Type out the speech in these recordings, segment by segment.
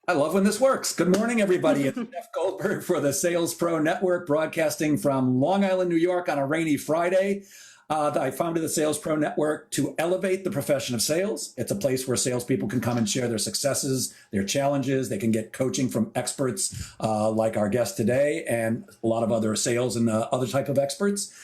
I love when this works. Good morning, everybody. It's Jeff Goldberg for the Sales Pro Network, broadcasting from Long Island, New York on a rainy Friday. I founded the Sales Pro Network to elevate the profession of sales. It's a place where salespeople can come and share their successes, their challenges. They can get coaching from experts like our guest today and a lot of other sales and other type of experts.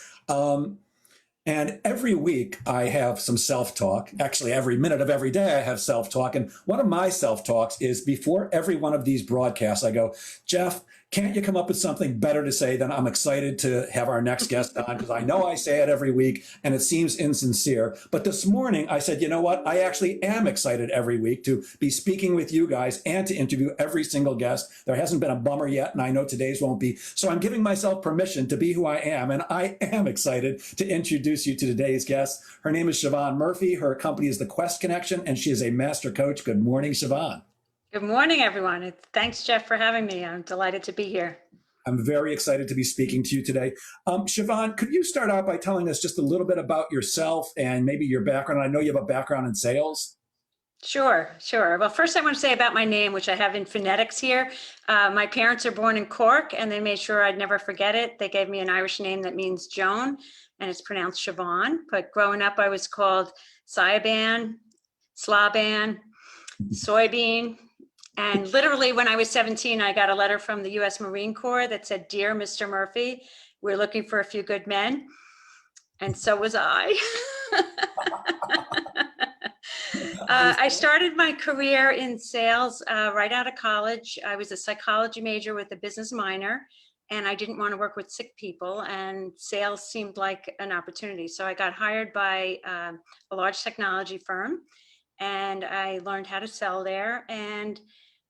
And every week I have some self-talk. Actually, every minute of every day I have self-talk. And one of my self-talks is before every one of these broadcasts, I go, Jeff, can't you come up with something better to say than I'm excited to have our next guest on? Because I know I say it every week and it seems insincere. But this morning I said, you know what? I actually am excited every week to be speaking with you guys and to interview every single guest. There hasn't been a bummer yet, and I know today's won't be. So I'm giving myself permission to be who I am. And I am excited to introduce you to today's guest. Her name is Siobhan Murphy. Her company is the Quest Connection, and she is a master coach. Good morning, Siobhan. Good morning, everyone. Thanks, Jeff, for having me. I'm delighted to be here. I'm very excited to be speaking to you today. Siobhan, could you start out by telling us just a little bit about yourself and maybe your background? I know you have a background in sales. Sure. Well, first I want to say about my name, which I have in phonetics here. My parents are born in Cork, and they made sure I'd never forget it. They gave me an Irish name that means Joan, and it's pronounced Siobhan. But growing up, I was called Siobhan, Slaban, Soybean. And literally when I was 17, I got a letter from the US Marine Corps that said, "Dear Mr. Murphy, we're looking for a few good men." And so was I. I started my career in sales right out of college. I was a psychology major with a business minor, and I didn't want to work with sick people, and sales seemed like an opportunity. So I got hired by a large technology firm, and I learned how to sell there. And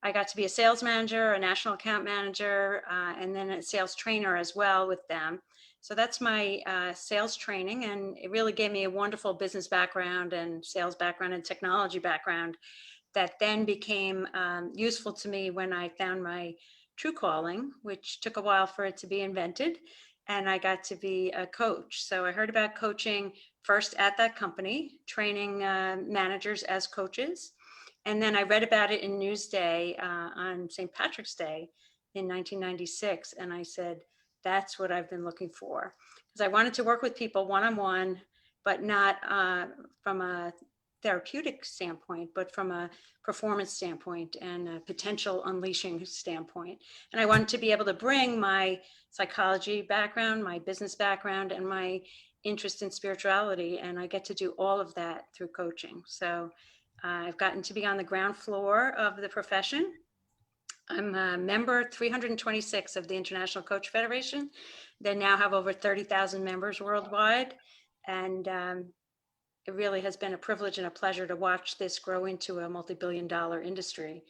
I got to be a sales manager, a national account manager, and then a sales trainer as well with them. So that's my sales training, and it really gave me a wonderful business background and sales background and technology background that then became useful to me when I found my true calling, which took a while for it to be invented. And I got to be a coach. So I heard about coaching first at that company, training managers as coaches. And then I read about it in Newsday on St. Patrick's Day in 1996. And I said, that's what I've been looking for. Because I wanted to work with people one-on-one, but not from a therapeutic standpoint, but from a performance standpoint and a potential unleashing standpoint. And I wanted to be able to bring my psychology background, my business background, and my interest in spirituality. And I get to do all of that through coaching. So I've gotten to be on the ground floor of the profession. I'm a member 326 of the International Coach Federation. They now have over 30,000 members worldwide. And it really has been a privilege and a pleasure to watch this grow into a multi-billion-dollar industry.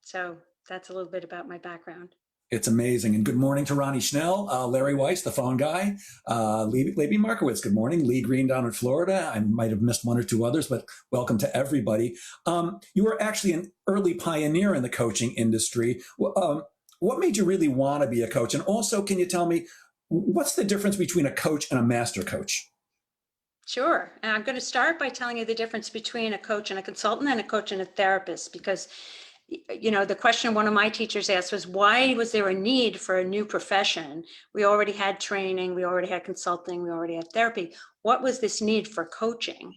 So that's a little bit about my background. It's amazing. And good morning to Ronnie Schnell, Larry Weiss, the phone guy, Libby Markowitz. Good morning. Lee Green down in Florida. I might have missed one or two others, but welcome to everybody. You were actually an early pioneer in the coaching industry. What made you really want to be a coach? And also, can you tell me, what's the difference between a coach and a master coach? Sure. And I'm going to start by telling you the difference between a coach and a consultant and a coach and a therapist, because the question one of my teachers asked was, why was there a need for a new profession? We already had training, we already had consulting, we already had therapy. What was this need for coaching?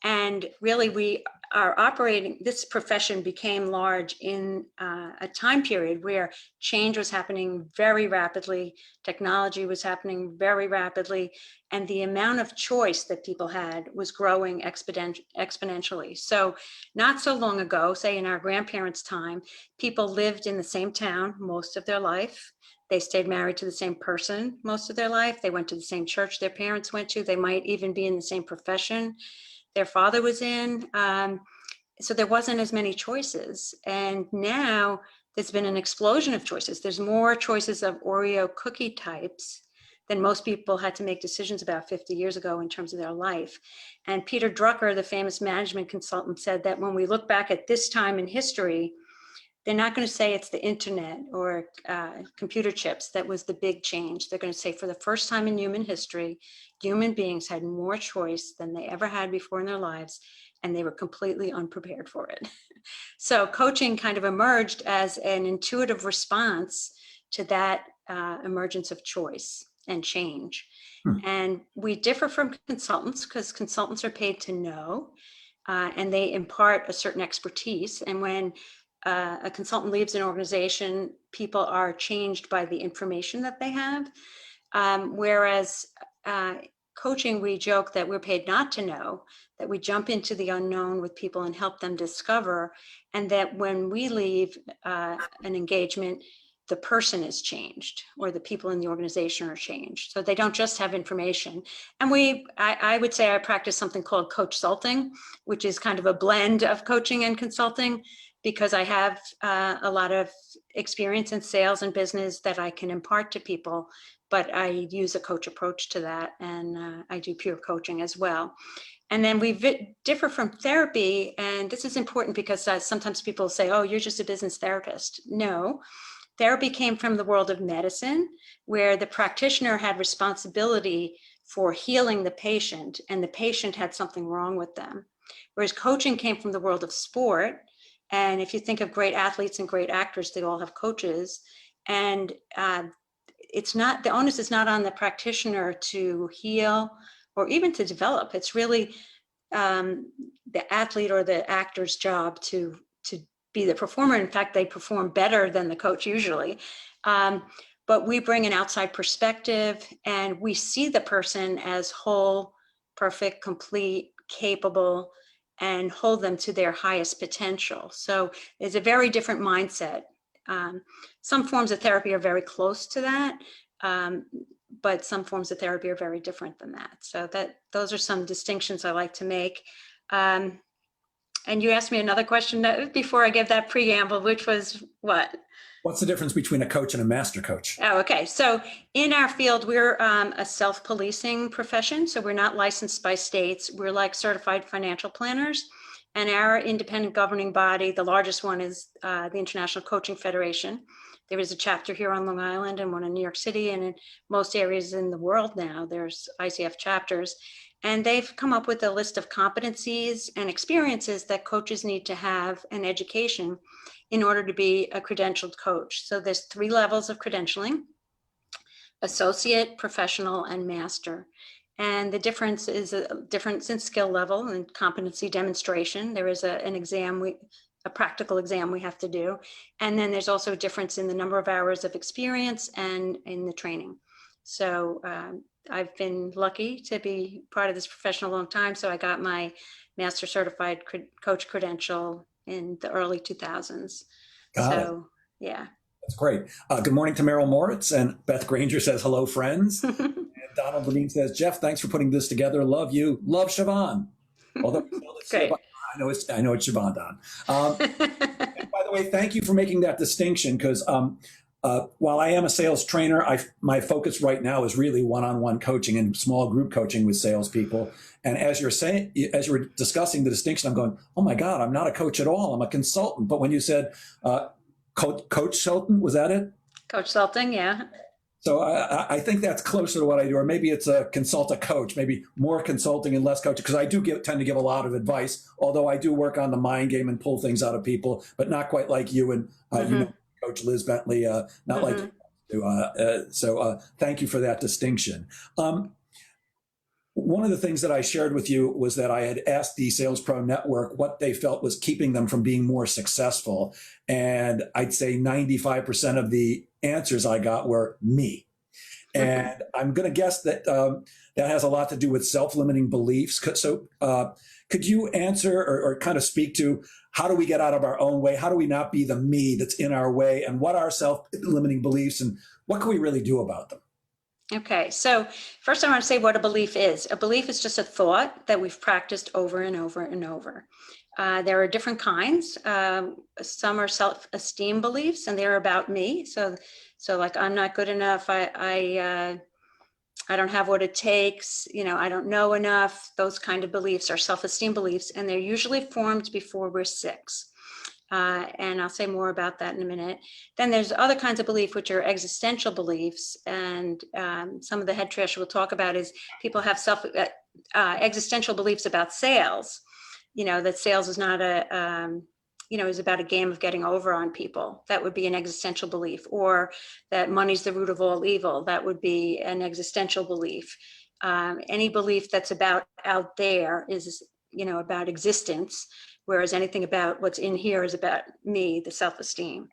And really, we are operating, this profession became large in a time period where change was happening very rapidly, technology was happening very rapidly, and the amount of choice that people had was growing exponentially. So not so long ago, say in our grandparents' time, people lived in the same town most of their life. They stayed married to the same person most of their life. They went to the same church their parents went to. They might even be in the same profession their father was in. So there wasn't as many choices. And now there's been an explosion of choices. There's more choices of Oreo cookie types than most people had to make decisions about 50 years ago in terms of their life. And Peter Drucker, the famous management consultant, said that when we look back at this time in history, they're not going to say it's the internet or computer chips that was the big change. They're going to say for the first time in human history, human beings had more choice than they ever had before in their lives. and they were completely unprepared for it. So coaching kind of emerged as an intuitive response to that emergence of choice and change. And we differ from consultants because consultants are paid to know, and they impart a certain expertise. And when a consultant leaves an organization, people are changed by the information that they have. Whereas coaching, we joke that we're paid not to know, that we jump into the unknown with people and help them discover, and that when we leave an engagement, the person is changed, or the people in the organization are changed. So they don't just have information. And I would say I practice something called coach-sulting, which is kind of a blend of coaching and consulting, because I have a lot of experience in sales and business that I can impart to people, but I use a coach approach to that, and I do peer coaching as well. And then we differ from therapy, and this is important because sometimes people say, oh, you're just a business therapist. No, therapy came from the world of medicine, where the practitioner had responsibility for healing the patient, and the patient had something wrong with them. Whereas coaching came from the world of sport. And if you think of great athletes and great actors, they all have coaches. And it's not, the onus is not on the practitioner to heal or even to develop. It's really the athlete or the actor's job to be the performer. In fact, they perform better than the coach usually. But we bring an outside perspective, and we see the person as whole, perfect, complete, capable, and hold them to their highest potential. So it's a very different mindset. Some forms of therapy are very close to that, but some forms of therapy are very different than that. So those are some distinctions I like to make. And you asked me another question before I gave that preamble, which was what? What's the difference between a coach and a master coach? Oh, okay. So in our field, we're a self-policing profession. So we're not licensed by states. We're like certified financial planners. And our independent governing body, the largest one, is the International Coaching Federation. There is a chapter here on Long Island and one in New York City, and in most areas in the world now, there's ICF chapters. And they've come up with a list of competencies and experiences that coaches need to have, and education, in order to be a credentialed coach. So there's 3 levels of credentialing: associate, professional, and master. And the difference is a difference in skill level and competency demonstration. There is an exam, a practical exam we have to do. And then there's also a difference in the number of hours of experience and in the training. So I've been lucky to be part of this profession a long time. So I got my master certified coach credential in the early 2000s. Got it. Yeah. That's great. Good morning to Merrill Moritz, and Beth Granger says, hello, friends. And Donald Levine says, Jeff, thanks for putting this together. Love you. Love Siobhan. Although Great. I know it's Siobhan, Don. And by the way, thank you for making that distinction, because while I am a sales trainer, my focus right now is really one-on-one coaching and small group coaching with salespeople. And as you were discussing the distinction, I'm going, oh my God, I'm not a coach at all. I'm a consultant. But when you said coach-sultant, was that it? Coach-sulting, yeah. So I think that's closer to what I do, or maybe it's a consult-a-coach, maybe more consulting and less coaching, because I do tend to give a lot of advice, although I do work on the mind game and pull things out of people, but not quite like you and you know, Coach Liz Bentley, not like you. So thank you for that distinction. One of the things that I shared with you was that I had asked the Sales Pro Network what they felt was keeping them from being more successful. And I'd say 95% of the answers I got were me. And I'm going to guess that that has a lot to do with self-limiting beliefs. So could you answer or kind of speak to, how do we get out of our own way? How do we not be the me that's in our way? And what are self-limiting beliefs, and what can we really do about them? Okay, so first I want to say what a belief is. A belief is just a thought that we've practiced over and over and over. There are different kinds. Some are self-esteem beliefs, and they're about me. So like, I'm not good enough. I don't have what it takes. You know, I don't know enough. Those kind of beliefs are self-esteem beliefs, and they're usually formed before we're 6. And I'll say more about that in a minute. Then there's other kinds of belief, which are existential beliefs. And some of the head trash we'll talk about is people have existential beliefs about sales. that sales is not is about a game of getting over on people. That would be an existential belief. Or that money's the root of all evil. That would be an existential belief. Any belief that's about out there is, about existence, whereas anything about what's in here is about me, the self-esteem.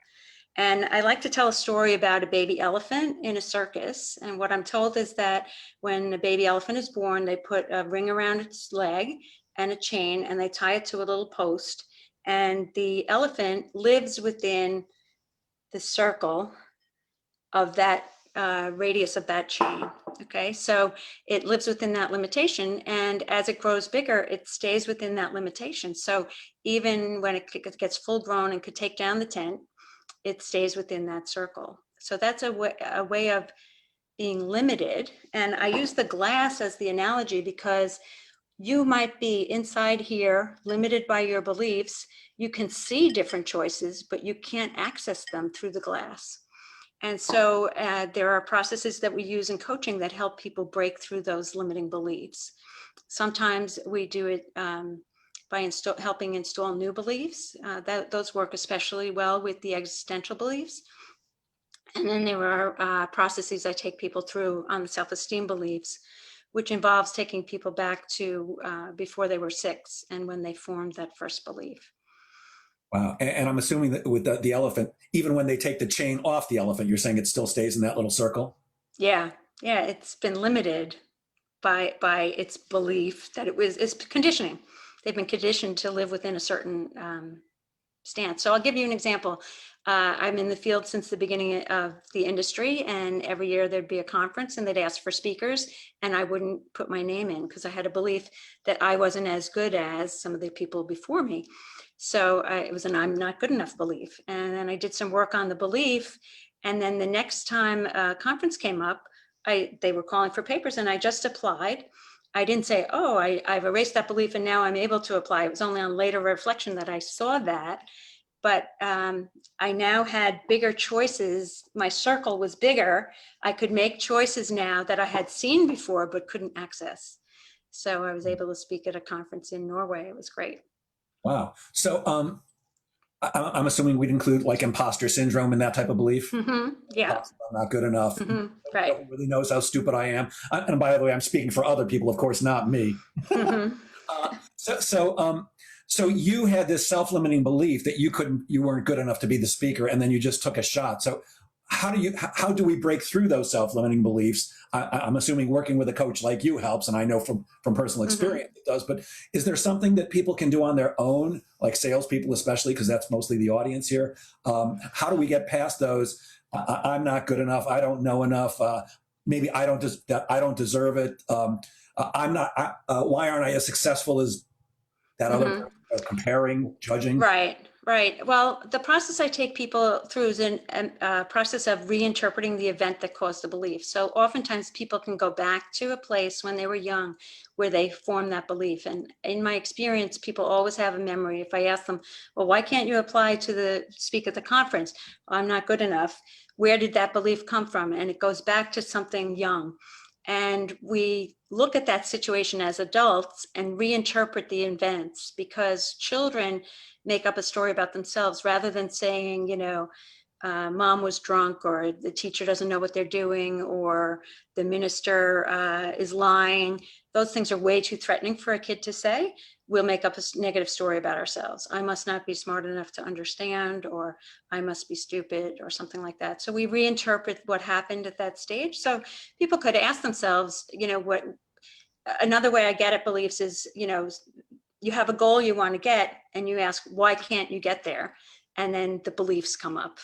And I like to tell a story about a baby elephant in a circus. And what I'm told is that when a baby elephant is born, they put a ring around its leg and a chain, and they tie it to a little post. And the elephant lives within the circle of that radius of that chain. Okay, so it lives within that limitation. And as it grows bigger, it stays within that limitation. So even when it gets full grown and could take down the tent, it stays within that circle. So that's a way of being limited. And I use the glass as the analogy because you might be inside here, limited by your beliefs. You can see different choices, but you can't access them through the glass. And so there are processes that we use in coaching that help people break through those limiting beliefs. Sometimes we do it by helping install new beliefs. Those work especially well with the existential beliefs. And then there are processes I take people through on the self-esteem beliefs, which involves taking people back to before they were 6 and when they formed that first belief. Wow. And I'm assuming that with the elephant, even when they take the chain off the elephant, you're saying it still stays in that little circle? Yeah. It's been limited by its belief that it's conditioning. They've been conditioned to live within a certain stance. So I'll give you an example. I'm in the field since the beginning of the industry, and every year there'd be a conference and they'd ask for speakers, and I wouldn't put my name in because I had a belief that I wasn't as good as some of the people before me. So it was an I'm not good enough belief. And then I did some work on the belief. And then the next time a conference came up, they were calling for papers and I just applied. I didn't say, oh, I've erased that belief and now I'm able to apply. It was only on later reflection that I saw that. But I now had bigger choices. My circle was bigger. I could make choices now that I had seen before but couldn't access. So I was able to speak at a conference in Norway. It was great. Wow. So I'm assuming we'd include like imposter syndrome and that type of belief. Yeah. I'm not good enough. Right. Nobody really knows how stupid I am. And by the way, I'm speaking for other people, of course, not me. So you had this self-limiting belief that you weren't good enough to be the speaker, and then you just took a shot. So how do we break through those self-limiting beliefs? I'm assuming working with a coach like you helps, and I know from personal experience it does. But is there something that people can do on their own, like salespeople, especially because that's mostly the audience here? How do we get past those? I'm not good enough. I don't know enough. Maybe I don't deserve it. I'm not. Why aren't I as successful as that other person? Comparing, judging. Right. Well, the process I take people through is a process of reinterpreting the event that caused the belief. So oftentimes people can go back to a place when they were young where they formed that belief. And in my experience, people always have a memory. If I ask them, well, why can't you apply to speak at the conference? I'm not good enough. Where did that belief come from? And it goes back to something young. And we look at that situation as adults and reinterpret the events, because children make up a story about themselves rather than saying, mom was drunk, or the teacher doesn't know what they're doing, or the minister is lying. Those things are way too threatening for a kid to say. We'll make up a negative story about ourselves. I must not be smart enough to understand, or I must be stupid, or something like that. So we reinterpret what happened at that stage. So people could ask themselves, what another way I get at beliefs is, you have a goal you want to get and you ask, why can't you get there? And then the beliefs come up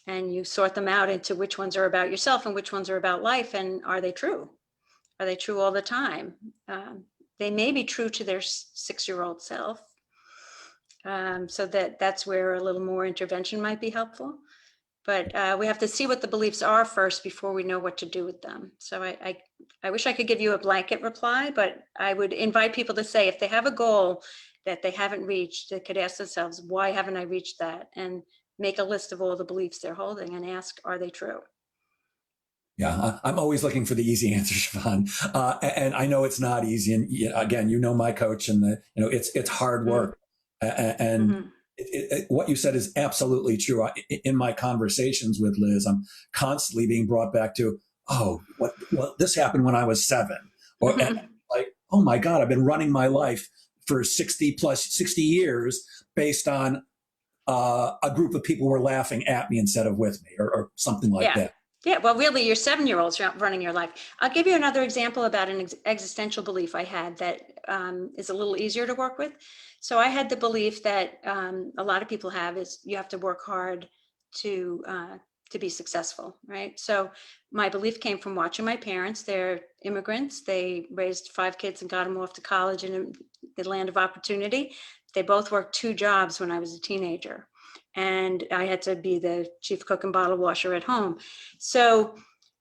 and you sort them out into which ones are about yourself and which ones are about life. And are they true? Are they true all the time? They may be true to their 6-year-old self. So that's where a little more intervention might be helpful. But we have to see what the beliefs are first before we know what to do with them. So I wish I could give you a blanket reply, but I would invite people to say, if they have a goal that they haven't reached, they could ask themselves, why haven't I reached that? And make a list of all the beliefs they're holding and ask, are they true? Yeah, I'm always looking for the easy answer, Siobhan, and I know it's not easy. And again, you know my coach, and it's hard Mm-hmm. work. And Mm-hmm. what you said is absolutely true. In my conversations with Liz, I'm constantly being brought back to, oh, what this happened when I was 7, or like, oh my God, I've been running my life for 60 years based on a group of people were laughing at me instead of with me, or something like Yeah. that. Yeah. Well, really, your 7-year-old's running your life. I'll give you another example about an existential belief I had that is a little easier to work with. So I had the belief that a lot of people have is you have to work hard to uh, to be successful, right? So my belief came from watching my parents. They're immigrants. They raised 5 kids and got them off to college in the land of opportunity. They both worked 2 jobs when I was a teenager, and I had to be the chief cook and bottle washer at home. So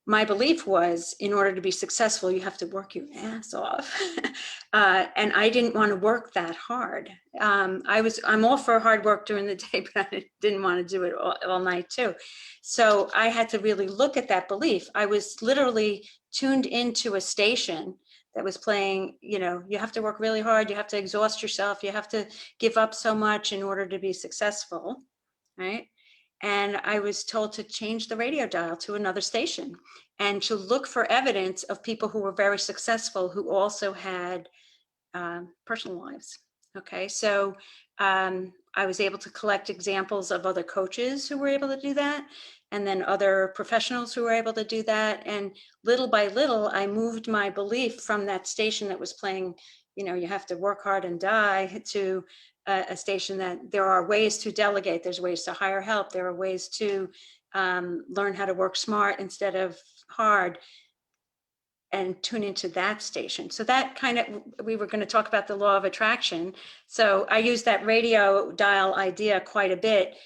my belief was, in order to be successful, you have to work your ass off. And I didn't want to work that hard. I'm all for hard work during the day, but I didn't want to do it all night too. So I had to really look at that belief. I was literally tuned into a station that was playing, you have to work really hard, you have to exhaust yourself, you have to give up so much in order to be successful, right? And I was told to change the radio dial to another station and to look for evidence of people who were very successful who also had personal lives. Okay, so I was able to collect examples of other coaches who were able to do that, and then other professionals who were able to do that. And little by little, I moved my belief from that station that was playing, you have to work hard and die, to a station that there are ways to delegate, there's ways to hire help, there are ways to learn how to work smart instead of hard, and tune into that station. So that kind of, we were going to talk about the law of attraction. So I use that radio dial idea quite a bit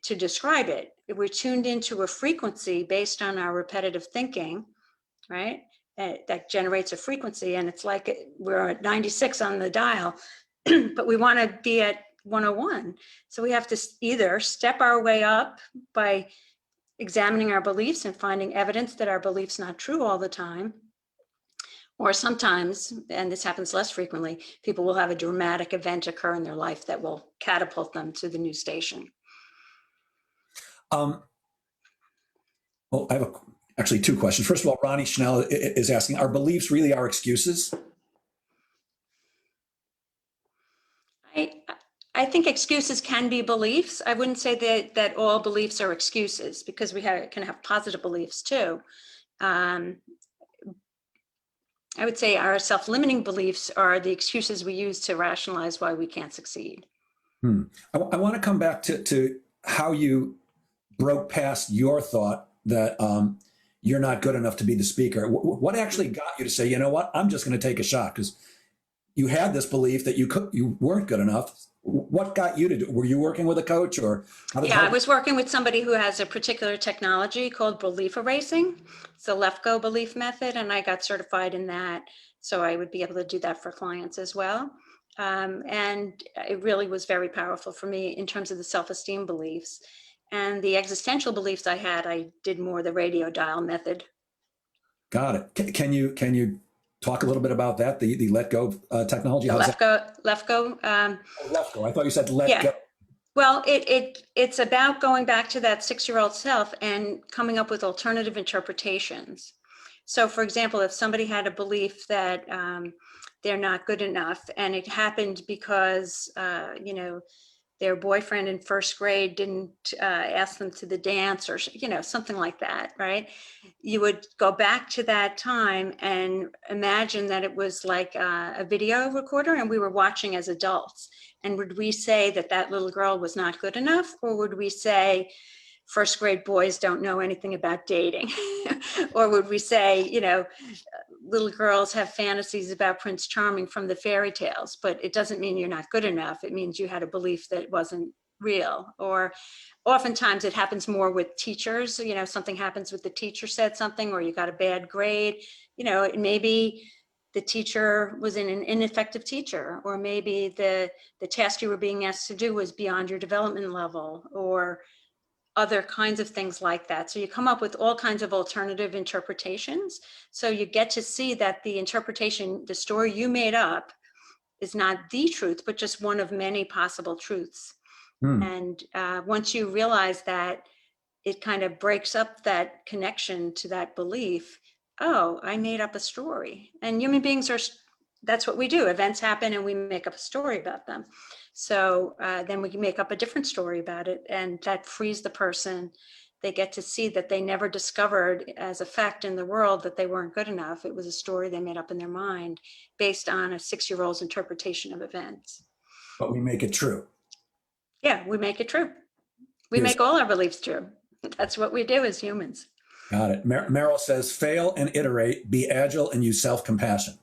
to describe it. We're tuned into a frequency based on our repetitive thinking, right? That generates a frequency, and it's like we're at 96 on the dial, but we want to be at 101. So we have to either step our way up by examining our beliefs and finding evidence that our belief's not true all the time, or sometimes, and this happens less frequently, people will have a dramatic event occur in their life that will catapult them to the new station. Um, well, I have actually 2 questions. First of all, Ronnie Schnell is asking, are beliefs really our excuses? I, I think excuses can be beliefs. I wouldn't say that all beliefs are excuses, because we can have positive beliefs too. Um, I would say our self-limiting beliefs are the excuses we use to rationalize why we can't succeed. I want to come back to how you broke past your thought that you're not good enough to be the speaker. What actually got you to say, you know what, I'm just going to take a shot? Because you had this belief that you weren't good enough. What got you to do? Were you working with a coach, or I was working with somebody who has a particular technology called belief erasing. It's a left go belief method, and I got certified in that, so I would be able to do that for clients as well. And it really was very powerful for me in terms of the self-esteem beliefs. And the existential beliefs I did more the radio dial method. Got it. Can you talk a little bit about that? The let go technology. The How's that? left go. Oh, let go. I thought you said let Yeah. go. Well, it's about going back to that 6-year-old self and coming up with alternative interpretations. So, for example, if somebody had a belief that they're not good enough, and it happened because their boyfriend in first grade didn't ask them to the dance, or something like that, right? You would go back to that time and imagine that it was like a video recorder and we were watching as adults. And would we say that that little girl was not good enough, or would we say first grade boys don't know anything about dating? Or would we say, little girls have fantasies about Prince Charming from the fairy tales, but it doesn't mean you're not good enough. It means you had a belief that wasn't real. Or oftentimes it happens more with teachers. Something happens with the teacher said something, or you got a bad grade. Maybe the teacher was an ineffective teacher, or maybe the task you were being asked to do was beyond your development level, or other kinds of things like that. So you come up with all kinds of alternative interpretations. So you get to see that the interpretation, the story you made up, is not the truth, but just one of many possible truths. Hmm. And once you realize that, it kind of breaks up that connection to that belief. Oh, I made up a story. And human beings are, that's what we do. Events happen and we make up a story about them. So then we can make up a different story about it, and that frees the person. They get to see that they never discovered as a fact in the world that they weren't good enough. It was a story they made up in their mind based on a 6-year-old's interpretation of events. But we make it true. Yeah, we make it true. We Yes. make all our beliefs true. That's what we do as humans. Got it. Meryl says, fail and iterate, be agile, and use self-compassion.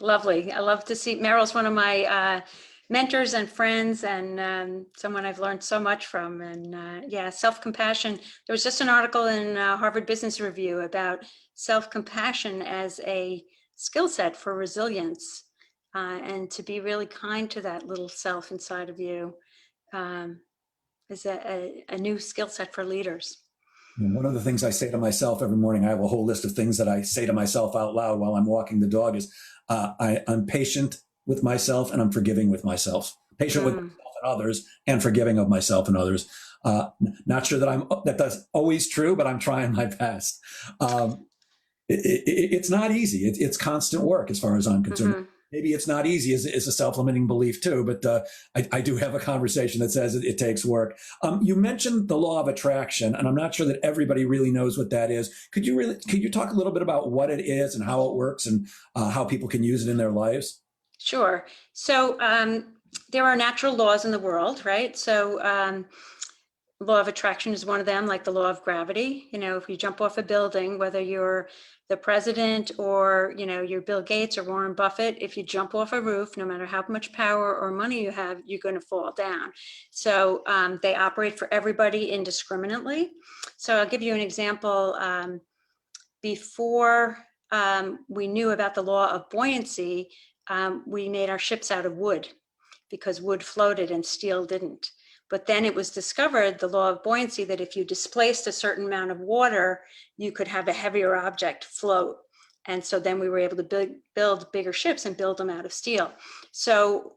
Lovely. I love to see. Meryl's one of my mentors and friends, and someone I've learned so much from. And yeah, self-compassion. There was just an article in Harvard Business Review about self-compassion as a skill set for resilience, and to be really kind to that little self inside of you is a new skill set for leaders. And one of the things I say to myself every morning, I have a whole list of things that I say to myself out loud while I'm walking the dog, is I'm patient with myself and I'm forgiving with myself. Patient with myself and others, and forgiving of myself and others. Not sure that that's always true, but I'm trying my best. It's not easy. It's constant work as far as I'm concerned. Maybe it's not easy as a self-limiting belief too, but I do have a conversation that says it takes work. You mentioned the law of attraction, and I'm not sure that everybody really knows what that is. Could you talk a little bit about what it is and how it works and how people can use it in their lives? Sure. So there are natural laws in the world, right? So law of attraction is one of them, like the law of gravity. You know, if you jump off a building, whether you're the president or, you know, you're Bill Gates or Warren Buffett, if you jump off a roof, no matter how much power or money you have, you're going to fall down. So they operate for everybody indiscriminately. So I'll give you an example. Before we knew about the law of buoyancy, we made our ships out of wood because wood floated and steel didn't. But then it was discovered, the law of buoyancy, that if you displaced a certain amount of water, you could have a heavier object float. And so then we were able to build bigger ships and build them out of steel. So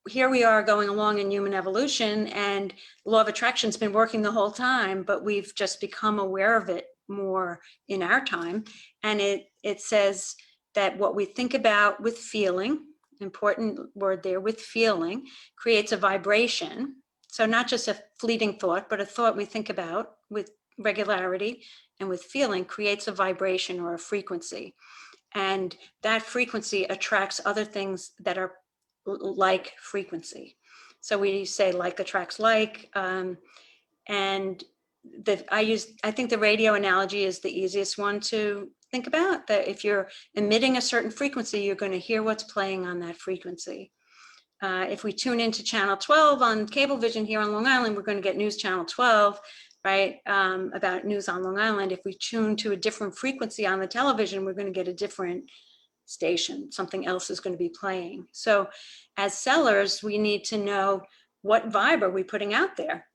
here we are going along in human evolution, and the law of attraction's been working the whole time, but we've just become aware of it more in our time. And it says that what we think about with feeling, important word there, with feeling, creates a vibration. So not just a fleeting thought, but a thought we think about with regularity and with feeling creates a vibration or a frequency. And that frequency attracts other things that are like frequency. So we say like attracts like, and I think the radio analogy is the easiest one to think about, that if you're emitting a certain frequency, you're going to hear what's playing on that frequency. If we tune into channel 12 on Cablevision here on Long Island, we're going to get news channel 12, right, about news on Long Island. If we tune to a different frequency on the television, we're going to get a different station. Something else is going to be playing. So as sellers, we need to know, what vibe are we putting out there?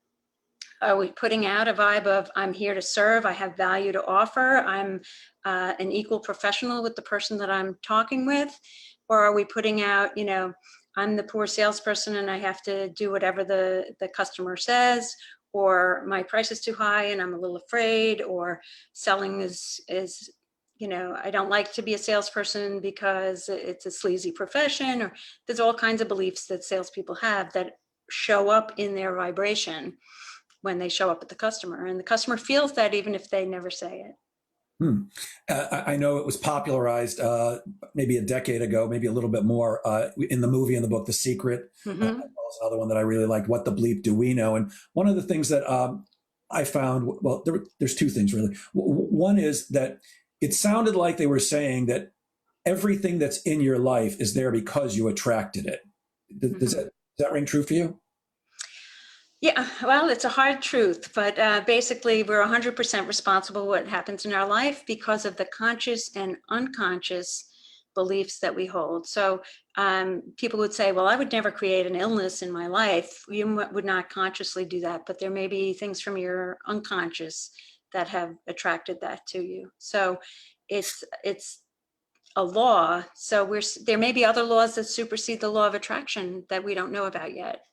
Are we putting out a vibe of, I'm here to serve, I have value to offer, I'm an equal professional with the person that I'm talking with? Or are we putting out, you know, I'm the poor salesperson and I have to do whatever the customer says, or my price is too high and I'm a little afraid, or selling is, you know, I don't like to be a salesperson because it's a sleazy profession, or there's all kinds of beliefs that salespeople have that show up in their vibration when they show up at the customer, and the customer feels that even if they never say it. I know it was popularized maybe a decade ago, maybe a little bit more, in the movie and the book, The Secret. That was another one that I really liked, What the Bleep Do We Know? And one of the things that I found, well, there's two things really. One is that it sounded like they were saying that everything that's in your life is there because you attracted it. Does that ring true for you? Yeah, well, it's a hard truth, but basically we're 100% responsible for what happens in our life because of the conscious and unconscious beliefs that we hold. So people would say, well, I would never create an illness in my life. You would not consciously do that, but there may be things from your unconscious that have attracted that to you. So it's a law. So there may be other laws that supersede the law of attraction that we don't know about yet,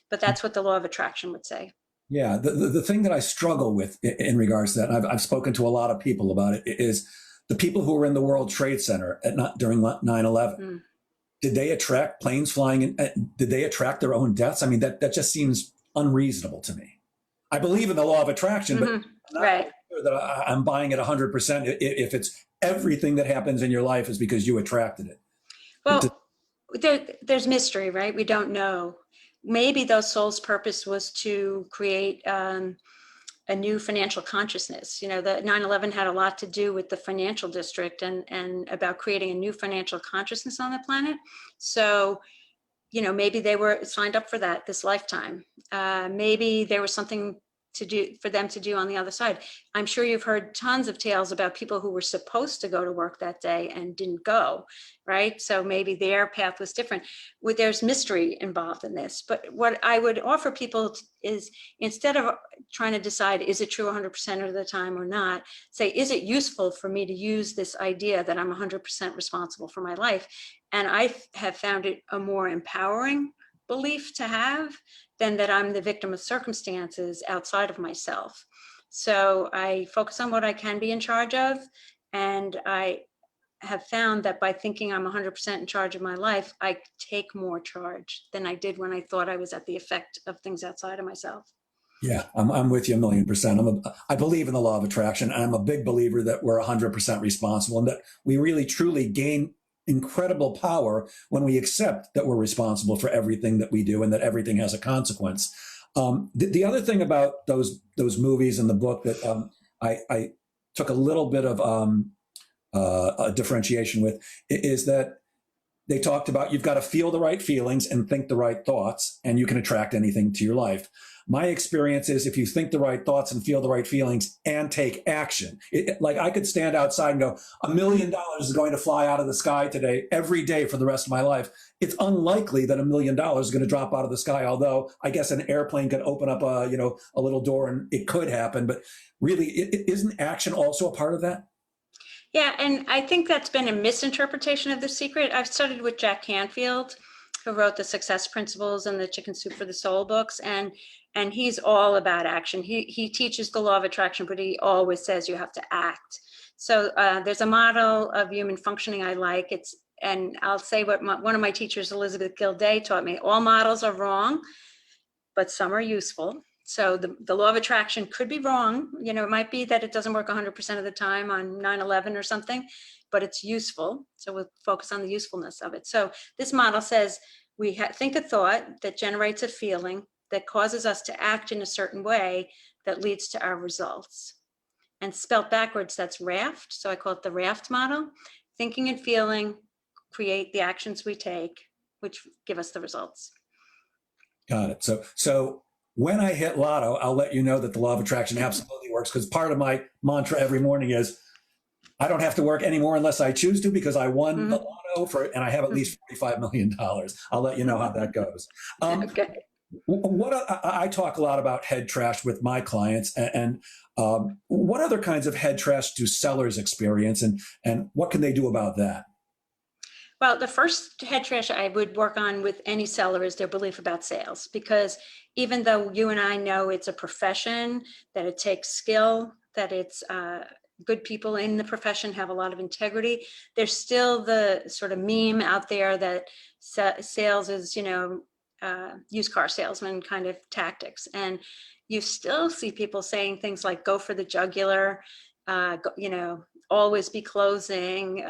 but that's what the law of attraction would say. Yeah, the thing that I struggle with in regards to that, and I've spoken to a lot of people about it, is the people who were in the World Trade Center during 9/11. Mm. Did they attract planes flying in? Did they attract their own deaths? I mean, that just seems unreasonable to me. I believe in the law of attraction, but I'm not Right. sure that I'm buying it 100% if it's everything that happens in your life is because you attracted it. Well, there's mystery, right? We don't know. Maybe those souls' purpose was to create a new financial consciousness. You know, the 9/11 had a lot to do with the financial district and about creating a new financial consciousness on the planet. So, you know, maybe they were signed up for that this lifetime. Maybe there was something to do for them to do on the other side. I'm sure you've heard tons of tales about people who were supposed to go to work that day and didn't go, right? So maybe their path was different. There's mystery involved in this. But what I would offer people is, instead of trying to decide, is it true 100% of the time or not, say, is it useful for me to use this idea that I'm 100% responsible for my life? And I have found it a more empowering belief to have than that I'm the victim of circumstances outside of myself. So I focus on what I can be in charge of. And I have found that by thinking I'm 100% in charge of my life, I take more charge than I did when I thought I was at the effect of things outside of myself. Yeah, I'm with you 1,000,000%. I believe in the law of attraction. And I'm a big believer that we're 100% responsible and that we really truly gain incredible power when we accept that we're responsible for everything that we do and that everything has a consequence. The other thing about those movies and the book that I took a little bit of a differentiation with is that they talked about you've got to feel the right feelings and think the right thoughts, and you can attract anything to your life. My experience is if you think the right thoughts and feel the right feelings and take action, like I could stand outside and go, $1 million is going to fly out of the sky today, every day for the rest of my life. It's unlikely that $1 million is going to drop out of the sky, although I guess an airplane could open up a little door and it could happen. But really, isn't action also a part of that? Yeah, and I think that's been a misinterpretation of The Secret. I've studied with Jack Canfield, who wrote the Success Principles and the Chicken Soup for the Soul books, and he's all about action. He teaches the law of attraction, but he always says you have to act. So there's a model of human functioning I like. And I'll say what one of my teachers, Elizabeth Gilday, taught me: all models are wrong, but some are useful. So the law of attraction could be wrong. You know, it might be that it doesn't work 100% of the time on 9/11 or something, but it's useful. So we'll focus on the usefulness of it. So this model says we think a thought that generates a feeling that causes us to act in a certain way that leads to our results. And spelt backwards, that's RAFT. So I call it the RAFT model. Thinking and feeling create the actions we take, which give us the results. Got it. So when I hit lotto, I'll let you know that the law of attraction absolutely works, because part of my mantra every morning is I don't have to work anymore unless I choose to, because I won the lotto and I have at least $45 million. I'll let you know how that goes. Okay. I talk a lot about head trash with my clients, and what other kinds of head trash do sellers experience, and what can they do about that? Well, the first head trash I would work on with any seller is their belief about sales, because even though you and I know it's a profession, that it takes skill, that it's good people in the profession have a lot of integrity, there's still the sort of meme out there that sales is, used car salesman kind of tactics. And you still see people saying things like, go for the jugular, always be closing,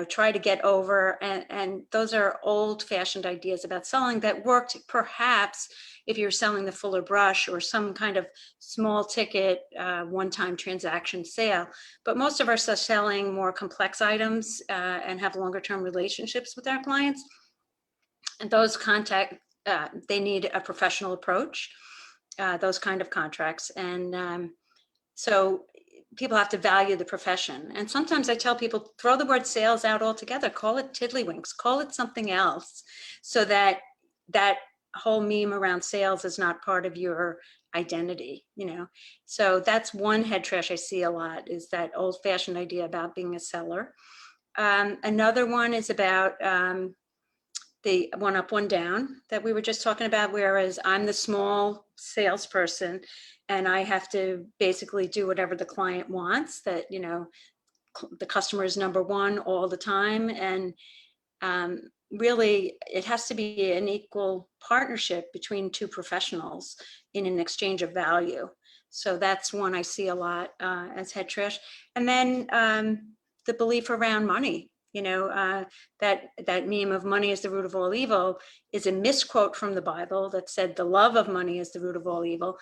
try to get over. And those are old fashioned ideas about selling that worked perhaps if you're selling the fuller brush or some kind of small ticket, one-time transaction sale. But most of us are selling more complex items and have longer term relationships with our clients. And those they need a professional approach, those kind of contracts. And so people have to value the profession. And sometimes I tell people, throw the word sales out altogether, call it tiddlywinks, call it something else, so that that whole meme around sales is not part of your identity, you know? So that's one head trash I see a lot, is that old fashioned idea about being a seller. Another one is about the one up, one down that we were just talking about, whereas I'm the small salesperson and I have to basically do whatever the client wants, that, you know, the customer is number one all the time. And really, it has to be an equal partnership between two professionals in an exchange of value. So that's one I see a lot as head trash. And then the belief around money, you know, that meme of money is the root of all evil is a misquote from the Bible that said the love of money is the root of all evil.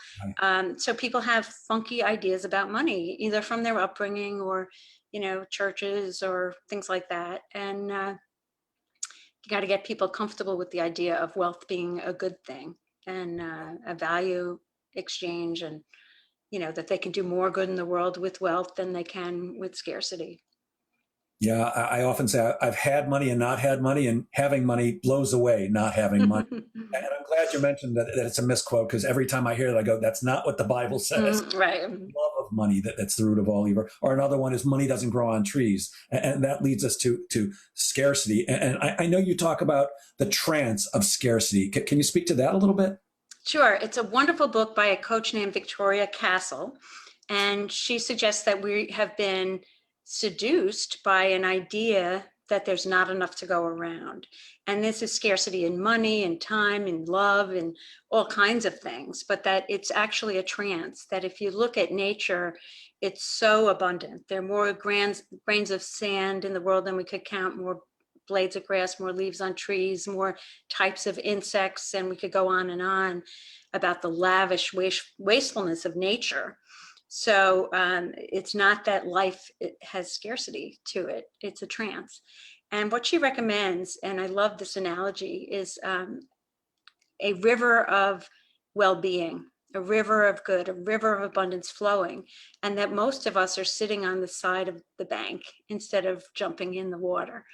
So people have funky ideas about money, either from their upbringing or, you know, churches or things like that. And you got to get people comfortable with the idea of wealth being a good thing and a value exchange, and, you know, that they can do more good in the world with wealth than they can with scarcity. Yeah, I often say I've had money and not had money, and having money blows away not having money. And I'm glad you mentioned that it's a misquote, because every time I hear it, I go, that's not what the Bible says. Right. Love of money, that's the root of all evil. Or another one is money doesn't grow on trees. And that leads us to scarcity. And I know you talk about the trance of scarcity. Can you speak to that a little bit? Sure. It's a wonderful book by a coach named Victoria Castle. And she suggests that we have been seduced by an idea that there's not enough to go around. And this is scarcity in money and time and love and all kinds of things, but that it's actually a trance, that if you look at nature, it's so abundant. There are more grains of sand in the world than we could count, more blades of grass, more leaves on trees, more types of insects, and we could go on about the lavish wastefulness of nature. So it's not that life has scarcity to it, it's a trance. And what she recommends, and I love this analogy, is a river of well-being, a river of good, a river of abundance flowing, and that most of us are sitting on the side of the bank instead of jumping in the water.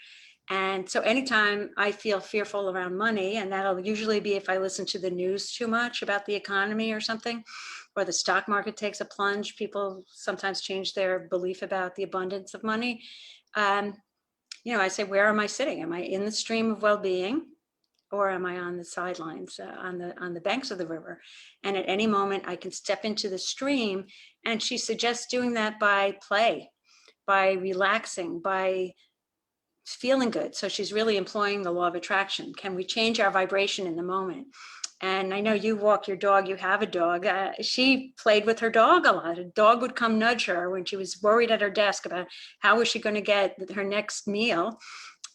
And so anytime I feel fearful around money, and that'll usually be if I listen to the news too much about the economy or something, or the stock market takes a plunge, people sometimes change their belief about the abundance of money. You know, I say, where am I sitting? Am I in the stream of well-being, or am I on the sidelines, on the banks of the river? And at any moment I can step into the stream. And she suggests doing that by play, by relaxing, by feeling good. So she's really employing the law of attraction. Can we change our vibration in the moment? And I know you walk your dog, you have a dog. She played with her dog a lot. A dog would come nudge her when she was worried at her desk about how was she going to get her next meal,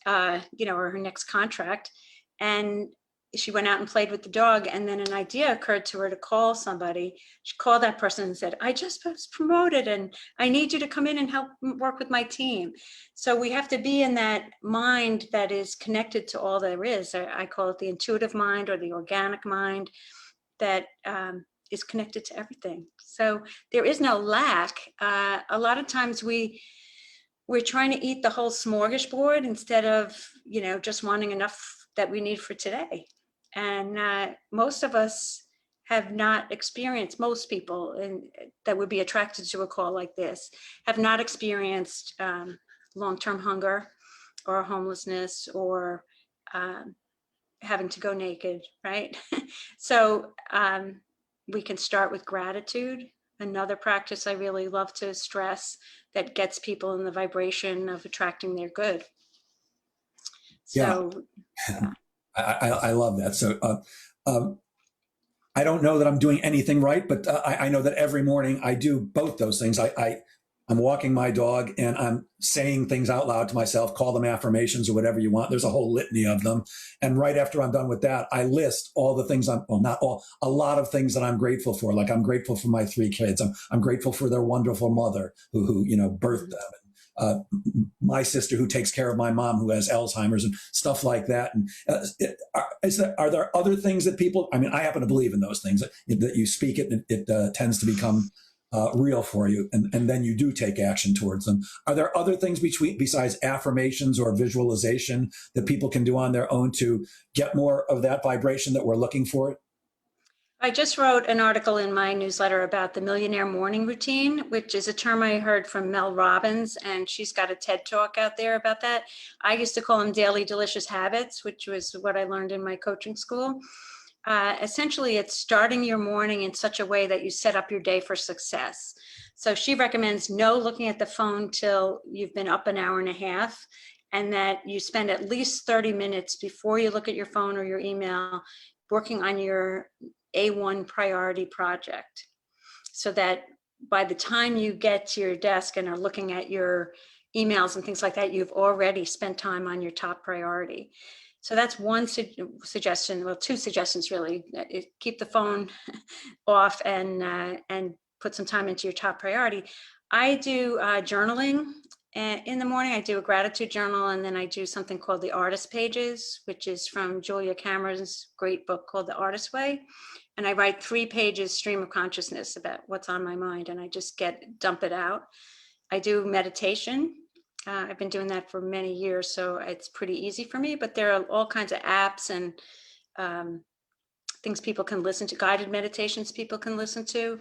you know, or her next contract. And she went out and played with the dog. And then an idea occurred to her to call somebody. She called that person and said, I just was promoted and I need you to come in and help work with my team. So we have to be in that mind that is connected to all there is. I call it the intuitive mind, or the organic mind, that is connected to everything. So there is no lack. A lot of times we're trying to eat the whole smorgasbord instead of, you know, just wanting enough that we need for today. And most of us have not experienced, most people that would be attracted to a call like this have not experienced long-term hunger or homelessness or having to go naked, right? So we can start with gratitude. Another practice I really love to stress that gets people in the vibration of attracting their good. So, yeah. I love that. So I don't know that I'm doing anything right, but I know that every morning I do both those things. I'm walking my dog and I'm saying things out loud to myself, call them affirmations or whatever you want. There's a whole litany of them. And right after I'm done with that, I list all the things not all, a lot of things that I'm grateful for. Like I'm grateful for my 3 kids. I'm grateful for their wonderful mother who you know, birthed them. My sister who takes care of my mom who has Alzheimer's and stuff like that. And are there other things that people, I mean, I happen to believe in those things that you speak it, it tends to become real for you, and then you do take action towards them. Are there other things besides affirmations or visualization that people can do on their own to get more of that vibration that we're looking for? I just wrote an article in my newsletter about the millionaire morning routine, which is a term I heard from Mel Robbins, and she's got a TED talk out there about that. I used to call them daily delicious habits, which was what I learned in my coaching school. Essentially, it's starting your morning in such a way that you set up your day for success. So she recommends no looking at the phone till you've been up an hour and a half, and that you spend at least 30 minutes before you look at your phone or your email working on your A1 priority project, so that by the time you get to your desk and are looking at your emails and things like that, you've already spent time on your top priority. So that's one suggestion. Well, two suggestions really. Keep the phone off and put some time into your top priority. I do journaling in the morning. I do a gratitude journal, and then I do something called the Artist Pages, which is from Julia Cameron's great book called The Artist Way. And I write 3 pages stream of consciousness about what's on my mind, and I just dump it out. I do meditation. I've been doing that for many years, so it's pretty easy for me, but there are all kinds of apps and things people can listen to, guided meditations people can listen to.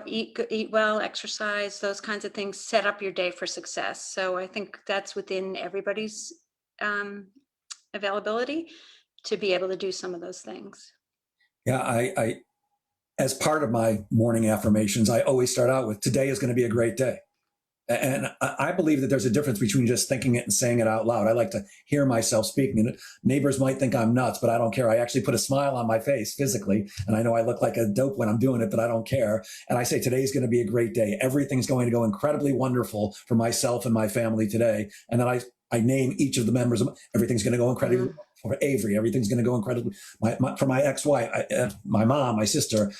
Eat well, exercise, those kinds of things set up your day for success. So I think that's within everybody's availability to be able to do some of those things. Yeah, I as part of my morning affirmations, I always start out with, today is going to be a great day. And I believe that there's a difference between just thinking it and saying it out loud. I like to hear myself speaking. And neighbors might think I'm nuts, but I don't care. I actually put a smile on my face physically. And I know I look like a dope when I'm doing it, but I don't care. And I say, today's going to be a great day. Everything's going to go incredibly wonderful for myself and my family today. And then I name each of the members. Everything's going to go incredibly for Avery. Everything's going to go incredibly. For my ex-wife, my mom, my sister,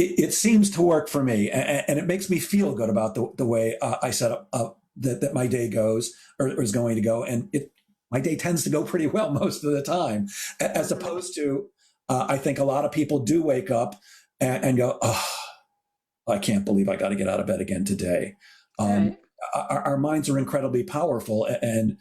it seems to work for me, and it makes me feel good about the way I set up that my day goes or is going to go. And my day tends to go pretty well most of the time, as opposed to, I think a lot of people do wake up and go, oh, I can't believe I got to get out of bed again today. Right. Our minds are incredibly powerful, and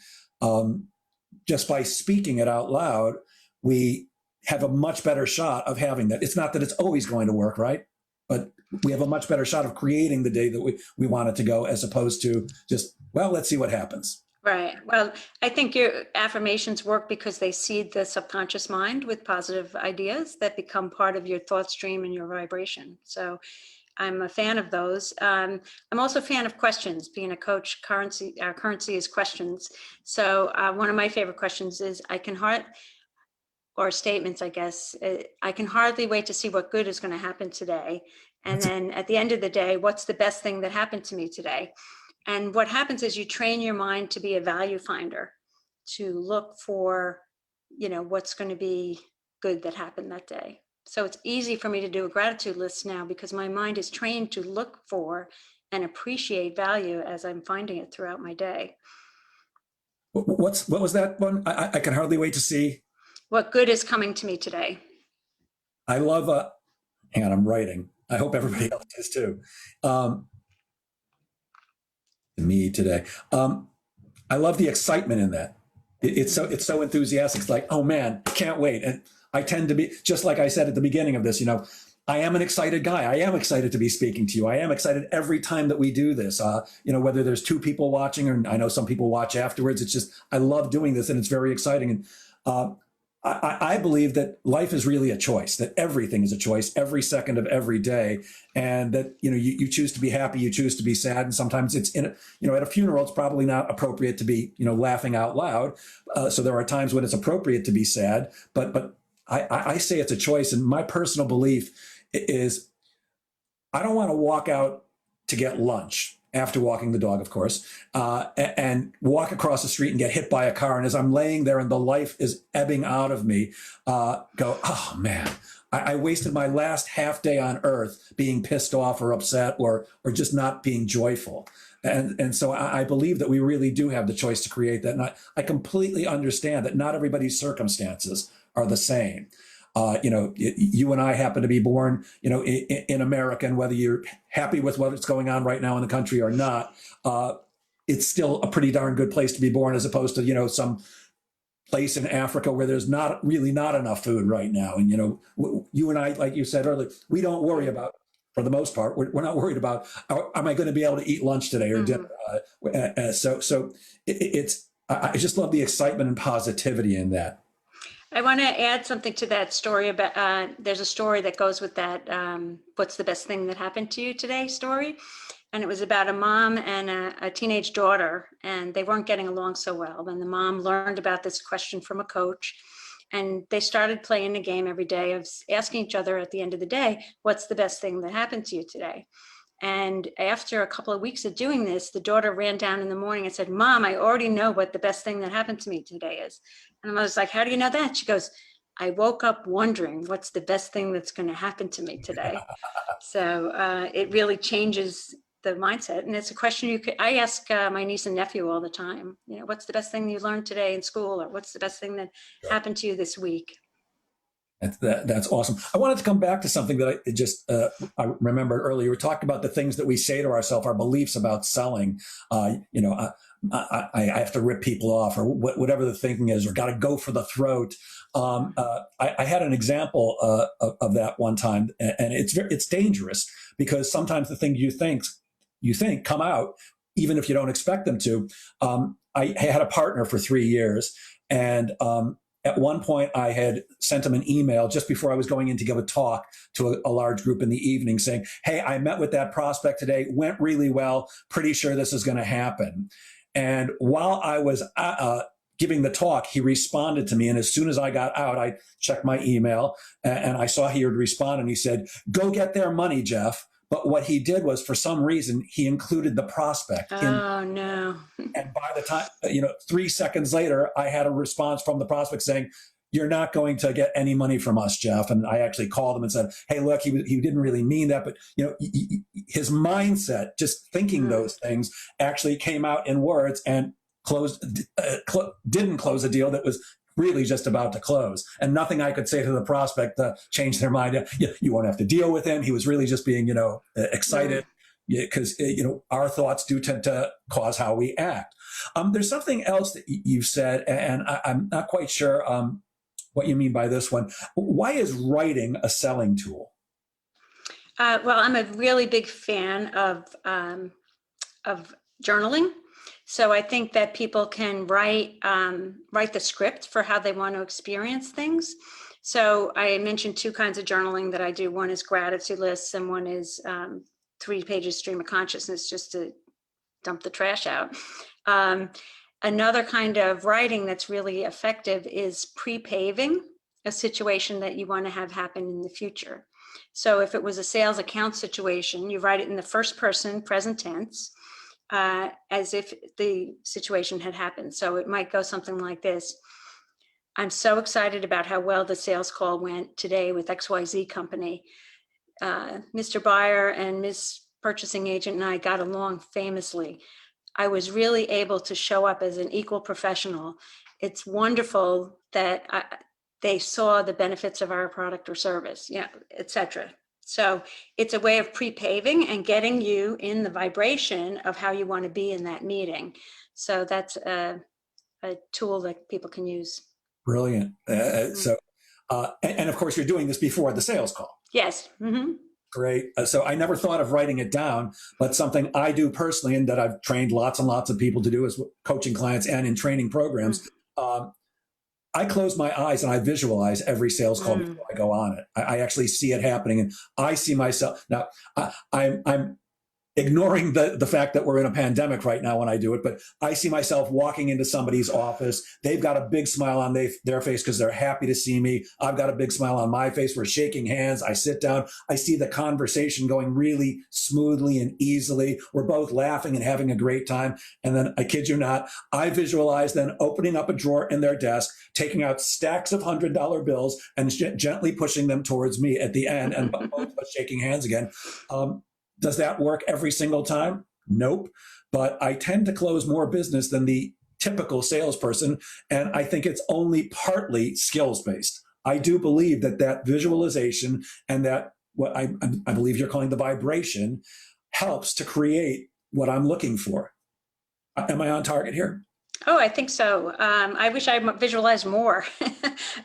just by speaking it out loud, we have a much better shot of having that. It's not that it's always going to work, right? But we have a much better shot of creating the day that we want it to go, as opposed to just, well, let's see what happens. Right. Well, I think your affirmations work because they seed the subconscious mind with positive ideas that become part of your thought stream and your vibration. So I'm a fan of those. I'm also a fan of questions. Being a coach, our currency is questions. So one of my favorite questions is, or statements, I guess, I can hardly wait to see what good is going to happen today. And then at the end of the day, what's the best thing that happened to me today? And what happens is you train your mind to be a value finder, to look for, what's going to be good that happened that day. So it's easy for me to do a gratitude list now because my mind is trained to look for and appreciate value as I'm finding it throughout my day. What was that one? I can hardly wait to see what good is coming to me today. I love, hang on, I'm writing. I hope everybody else is too. Me today. I love the excitement in that. It's so enthusiastic. It's like, oh man, can't wait. And I tend to be, just like I said at the beginning of this, I am an excited guy. I am excited to be speaking to you. I am excited every time that we do this, whether there's 2 people watching, or I know some people watch afterwards. It's just, I love doing this, and it's very exciting. And I believe that life is really a choice, that everything is a choice every second of every day. And that, you choose to be happy, you choose to be sad. And sometimes it's at a funeral, it's probably not appropriate to be, laughing out loud. So there are times when it's appropriate to be sad, but I say it's a choice. And my personal belief is I don't want to walk out to get lunch after walking the dog, of course, and walk across the street and get hit by a car. And as I'm laying there and the life is ebbing out of me, go, oh man, I wasted my last half day on earth being pissed off or upset or just not being joyful. And so I believe that we really do have the choice to create that. And I completely understand that not everybody's circumstances are the same. You and I happen to be born, in America, and whether you're happy with what's going on right now in the country or not, it's still a pretty darn good place to be born, as opposed to, some place in Africa where there's not enough food right now. And, you and I, like you said earlier, we don't worry about, for the most part, we're not worried about, am I going to be able to eat lunch today or dinner? I just love the excitement and positivity in that. I want to add something to that story about, there's a story that goes with that, what's the best thing that happened to you today story. And it was about a mom and a teenage daughter, and they weren't getting along so well. And the mom learned about this question from a coach, and they started playing a game every day of asking each other at the end of the day, what's the best thing that happened to you today? And after a couple of weeks of doing this, the daughter ran down in the morning and said, Mom, I already know what the best thing that happened to me today is. And I was like, how do you know that? She goes, I woke up wondering what's the best thing that's going to happen to me today. So it really changes the mindset. And it's a question I ask my niece and nephew all the time, what's the best thing you learned today in school, or what's the best thing that happened to you this week? That's awesome. I wanted to come back to something that I remembered earlier. You were talking about the things that we say to ourselves, our beliefs about selling. I have to rip people off, or whatever the thinking is, or got to go for the throat. I had an example of that one time, and it's dangerous, because sometimes the things you think come out, even if you don't expect them to. I had a partner for 3 years, and at one point I had sent him an email just before I was going in to give a talk to a large group in the evening saying, hey, I met with that prospect today, went really well, pretty sure this is going to happen. And while I was giving the talk, he responded to me. And as soon as I got out, I checked my email, and I saw he had responded, and he said, go get their money, Jeff. But what he did was, for some reason, he included the prospect. Oh, no. And by the time, 3 seconds later, I had a response from the prospect saying, you're not going to get any money from us, Jeff. And I actually called him and said, hey, look, he didn't really mean that. But, his mindset, just thinking those things, actually came out in words and didn't close a deal that was really just about to close. And nothing I could say to the prospect to change their mind. You won't have to deal with him. He was really just being, excited, because, our thoughts do tend to cause how we act. There's something else that you've said, and I'm not quite sure what you mean by this one. Why is writing a selling tool? Well, I'm a really big fan of journaling. So I think that people can write the script for how they want to experience things. So I mentioned 2 kinds of journaling that I do. One is gratitude lists, and one is 3 pages stream of consciousness, just to dump the trash out. Another kind of writing that's really effective is pre-paving a situation that you want to have happen in the future. So if it was a sales account situation, you write it in the first person, present tense, as if the situation had happened. So it might go something like this. I'm so excited about how well the sales call went today with XYZ company. Mr. Buyer and Ms. Purchasing Agent and I got along famously. I was really able to show up as an equal professional. It's wonderful that they saw the benefits of our product or service, etc. So it's a way of pre-paving and getting you in the vibration of how you want to be in that meeting. So that's a tool that people can use. Brilliant. And of course, you're doing this before the sales call. Yes. Mm-hmm. Great. So I never thought of writing it down, but something I do personally, and that I've trained lots and lots of people to do, is coaching clients and in training programs. I close my eyes and I visualize every sales call before I go on it. I actually see it happening, and I see myself. Now, I'm ignoring the fact that we're in a pandemic right now when I do it, but I see myself walking into somebody's office. They've got a big smile on their face because they're happy to see me. I've got a big smile on my face. We're shaking hands. I sit down. I see the conversation going really smoothly and easily. We're both laughing and having a great time. And then, I kid you not, I visualize then opening up a drawer in their desk, taking out stacks of $100 bills and gently pushing them towards me at the end, and both of us shaking hands again. Does that work every single time? Nope. But I tend to close more business than the typical salesperson. And I think it's only partly skills based. I do believe that that visualization and that what I believe you're calling the vibration helps to create what I'm looking for. Am I on target here? Oh, I think so. I wish I visualized more.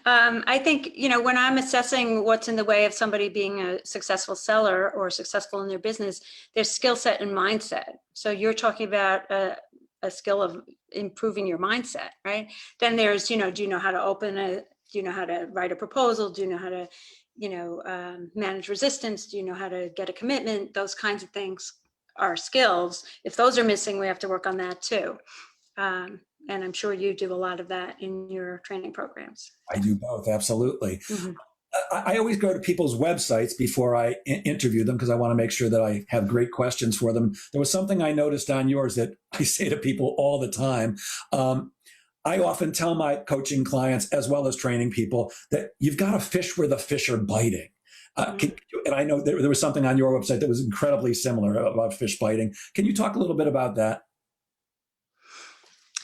I think, when I'm assessing what's in the way of somebody being a successful seller or successful in their business, there's skill set and mindset. So you're talking about a skill of improving your mindset, right? Then there's, do you know how to do you know how to write a proposal? Do you know how to, manage resistance? Do you know how to get a commitment? Those kinds of things are skills. If those are missing, we have to work on that too. And I'm sure you do a lot of that in your training programs. I do both, absolutely. Mm-hmm. I always go to people's websites before I interview them because I want to make sure that I have great questions for them. There was something I noticed on yours that I say to people all the time. I often tell my coaching clients, as well as training people, that you've got to fish where the fish are biting. And I know there was something on your website that was incredibly similar about fish biting. Can you talk a little bit about that?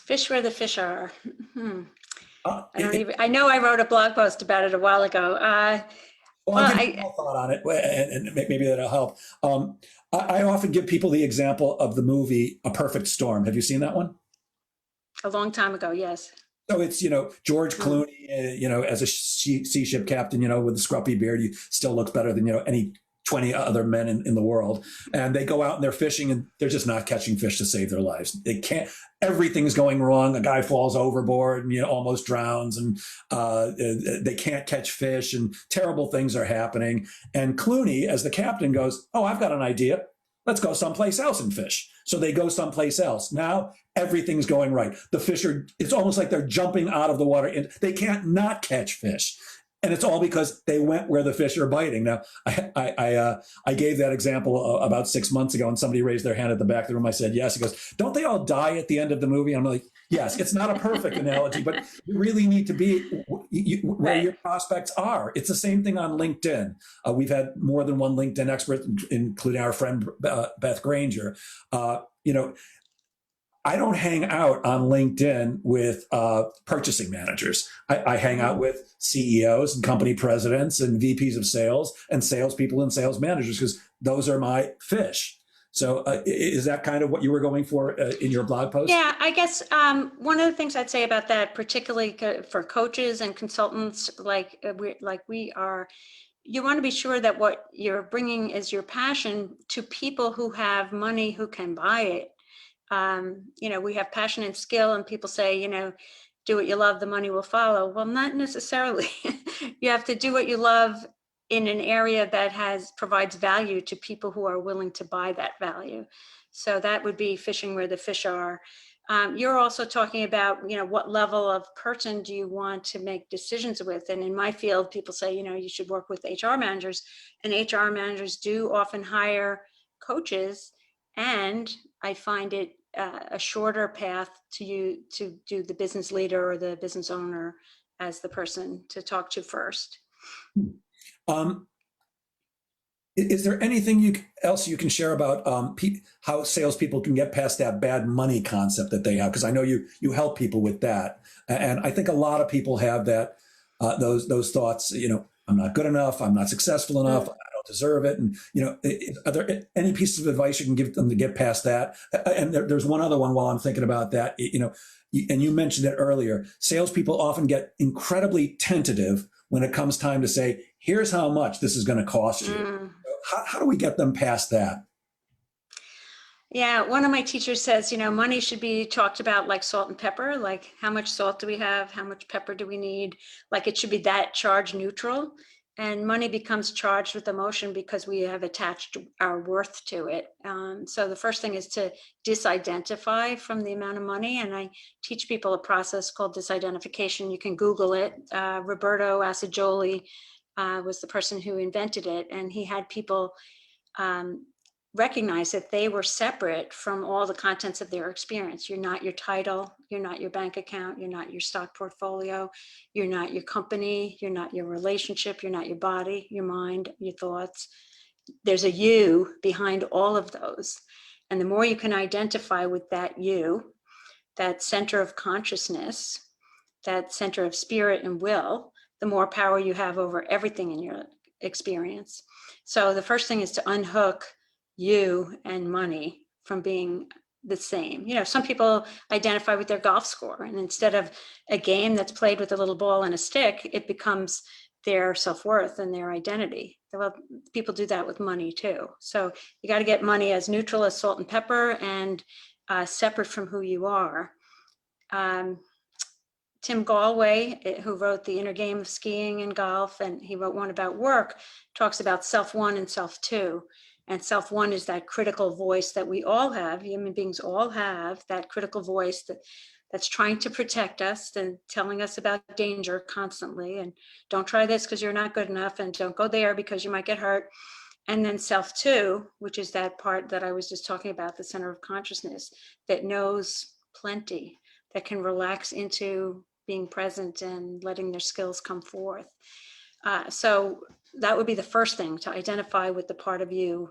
Fish where the fish are. It, I know I wrote a blog post about it a while ago. Well, I'll give you a thought on it, and maybe that'll help. I often give people the example of the movie A Perfect Storm. Have you seen that one? A long time ago, yes. So it's, George Clooney, as a sea ship captain, with a scruffy beard, he still looks better than, any 20 other men in the world. And they go out and they're fishing and they're just not catching fish to save their lives. They can't, everything's going wrong. A guy falls overboard and, almost drowns, and they can't catch fish, and terrible things are happening. And Clooney, as the captain, goes, "Oh, I've got an idea. Let's go someplace else and fish." So they go someplace else. Now everything's going right. The fish it's almost like they're jumping out of the water, and they can't not catch fish. And it's all because they went where the fish are biting. Now, I gave that example about 6 months ago, and somebody raised their hand at the back of the room. I said, yes. He goes, don't they all die at the end of the movie? I'm like, yes, it's not a perfect analogy, but you really need to be where your prospects are. It's the same thing on LinkedIn. We've had more than one LinkedIn expert, including our friend Beth Granger. I don't hang out on LinkedIn with purchasing managers. I hang out with CEOs and company presidents and VPs of sales and salespeople and sales managers, because those are my fish. So is that kind of what you were going for in your blog post? Yeah, I guess one of the things I'd say about that, particularly for coaches and consultants like we are, you want to be sure that what you're bringing is your passion to people who have money, who can buy it. We have passion and skill, and people say, do what you love, the money will follow. Well, not necessarily. You have to do what you love in an area that provides value to people who are willing to buy that value. So that would be fishing where the fish are. You're also talking about, what level of person do you want to make decisions with? And in my field, people say, you should work with HR managers, and HR managers do often hire coaches. And I find it a shorter path to do the business leader or the business owner as the person to talk to first. Is there anything else you can share about how salespeople can get past that bad money concept that they have? Because I know you help people with that, and I think a lot of people have that those thoughts. I'm not good enough. I'm not successful enough. I don't deserve it. And are there any pieces of advice you can give them to get past that? And there's one other one while I'm thinking about that. And you mentioned it earlier. Salespeople often get incredibly tentative when it comes time to say, "Here's how much this is going to cost you." How do we get them past that? Yeah, one of my teachers says, money should be talked about like salt and pepper, like how much salt do we have? How much pepper do we need? Like it should be that charge neutral. And money becomes charged with emotion because we have attached our worth to it. So the first thing is to disidentify from the amount of money. And I teach people a process called disidentification. You can Google it. Roberto Assagioli was the person who invented it. And he had people recognize that they were separate from all the contents of their experience. You're not your title, you're not your bank account, you're not your stock portfolio, you're not your company, you're not your relationship, you're not your body, your mind, your thoughts. There's a you behind all of those. And the more you can identify with that you, that center of consciousness, that center of spirit and will, the more power you have over everything in your experience. So the first thing is to unhook you and money from being the same. Some people identify with their golf score, and instead of a game that's played with a little ball and a stick, it becomes their self-worth and their identity. Well, people do that with money too. So you got to get money as neutral as salt and pepper, and separate from who you are. Tim Galway, who wrote The Inner Game of Skiing and Golf, and he wrote one about work, talks about self one and self two. And self one is that critical voice that we all have, human beings all have, that critical voice that's trying to protect us and telling us about danger constantly. And don't try this because you're not good enough, and don't go there because you might get hurt. And then self two, which is that part that I was just talking about, the center of consciousness, that knows plenty, that can relax into being present and letting their skills come forth. So that would be the first thing, to identify with the part of you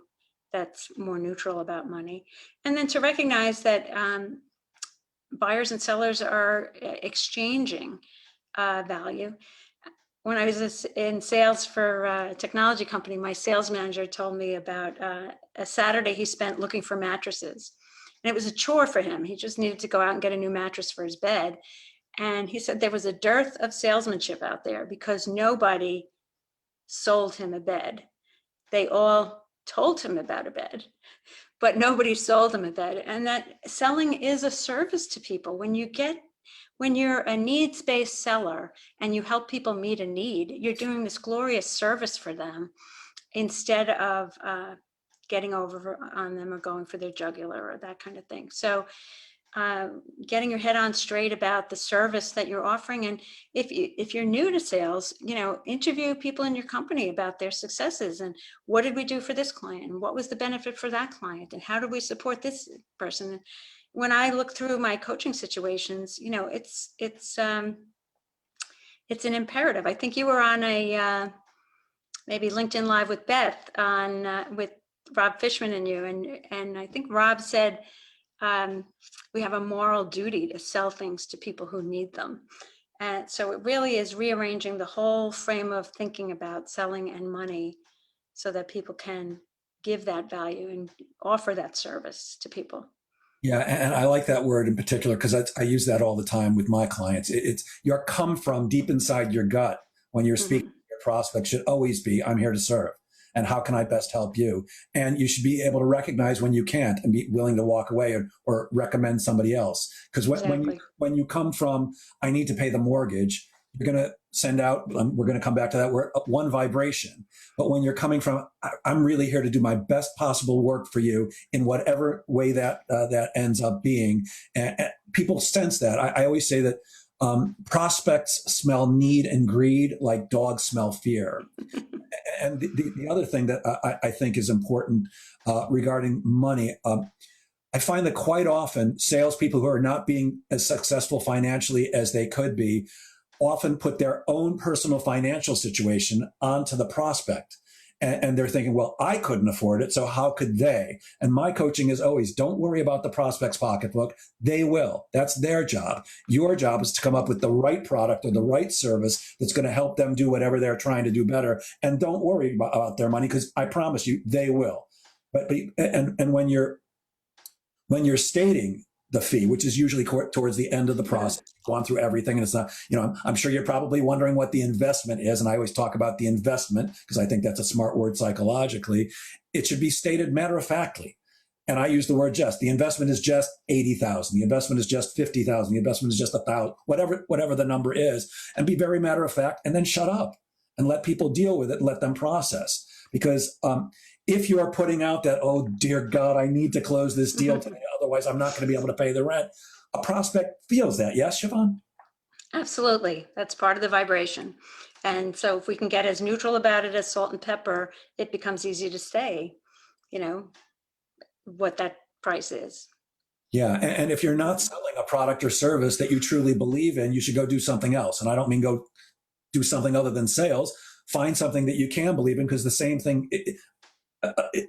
that's more neutral about money. And then to recognize that buyers and sellers are exchanging value. When I was in sales for a technology company, my sales manager told me about a Saturday he spent looking for mattresses. And it was a chore for him. He just needed to go out and get a new mattress for his bed. And he said there was a dearth of salesmanship out there because nobody sold him a bed. They all told him about a bed, but nobody sold him a bed. And that selling is a service to people. When you're a needs-based seller and you help people meet a need, you're doing this glorious service for them instead of getting over on them or going for their jugular or that kind of thing. So getting your head on straight about the service that you're offering. And if you're new to sales, interview people in your company about their successes, and what did we do for this client, and what was the benefit for that client, and how do we support this person. When I look through my coaching situations, it's an imperative. I think you were on a maybe LinkedIn Live with Beth on with Rob Fishman and you, and I think Rob said we have a moral duty to sell things to people who need them. And so it really is rearranging the whole frame of thinking about selling and money so that people can give that value and offer that service to people. Yeah, and I like that word in particular because I use that all the time with my clients. It's your come from deep inside your gut when you're speaking to your prospects should always be, I'm here to serve. And how can I best help you? And you should be able to recognize when you can't and be willing to walk away or recommend somebody else. Because when you come from, I need to pay the mortgage, you're going to send out, we're going to come back to that word, one vibration. But when you're coming from, I'm really here to do my best possible work for you in whatever way that ends up being. And people sense that. I always say that prospects smell need and greed like dogs smell fear. And the other thing that I think is important regarding money, I find that quite often salespeople who are not being as successful financially as they could be often put their own personal financial situation onto the prospect. And they're thinking, well, I couldn't afford it, so how could they? And my coaching is always, don't worry about the prospect's pocketbook. They will. That's their job. Your job is to come up with the right product or the right service that's going to help them do whatever they're trying to do better. And don't worry about their money, because I promise you, they will. But when you're stating the fee, which is usually towards the end of the process, gone through everything. And it's not, I'm sure you're probably wondering what the investment is. And I always talk about the investment because I think that's a smart word psychologically. It should be stated matter-of-factly. And I use the word just. The investment is just 80,000. The investment is just 50,000. The investment is just 1,000, whatever the number is, and be very matter-of-fact, and then shut up and let people deal with it and let them process. Because if you are putting out that, oh, dear God, I need to close this deal today, otherwise I'm not going to be able to pay the rent, a prospect feels that. Yes, Siobhan? Absolutely. That's part of the vibration. And so if we can get as neutral about it as salt and pepper, it becomes easy to say, what that price is. Yeah. And if you're not selling a product or service that you truly believe in, you should go do something else. And I don't mean go do something other than sales. Find something that you can believe in, because the same thing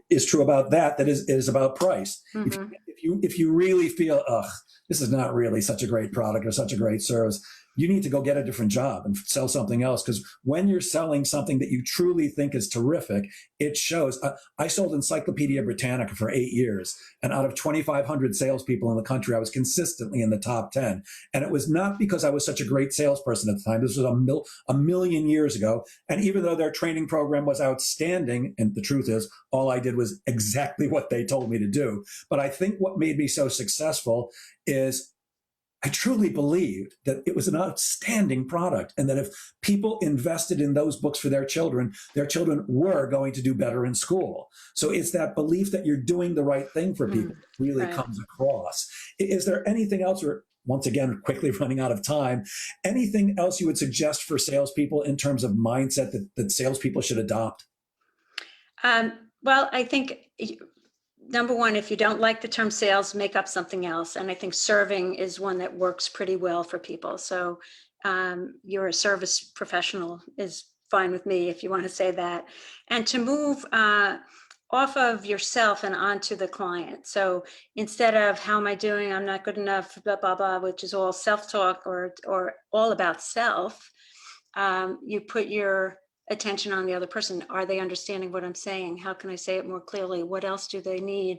is true about that is about price. If you really feel, this is not really such a great product or such a great service, you need to go get a different job and sell something else. Because when you're selling something that you truly think is terrific, it shows. I sold Encyclopedia Britannica for 8 years. And out of 2,500 salespeople in the country, I was consistently in the top 10. And it was not because I was such a great salesperson at the time. This was a million years ago. And even though their training program was outstanding, and the truth is, all I did was exactly what they told me to do. But I think what made me so successful is I truly believed that it was an outstanding product, and that if people invested in those books for their children were going to do better in school. So it's that belief that you're doing the right thing for people that really comes across. Is there anything else, or once again, quickly running out of time, anything else you would suggest for salespeople in terms of mindset that salespeople should adopt? Well, I think number one, if you don't like the term sales, make up something else. And I think serving is one that works pretty well for people. So you're a service professional is fine with me if you want to say that. And to move off of yourself and onto the client. So instead of how am I doing? I'm not good enough, blah, blah, blah, which is all self-talk or all about self, you put your attention on the other person. Are they understanding what I'm saying? How can I say it more clearly? What else do they need?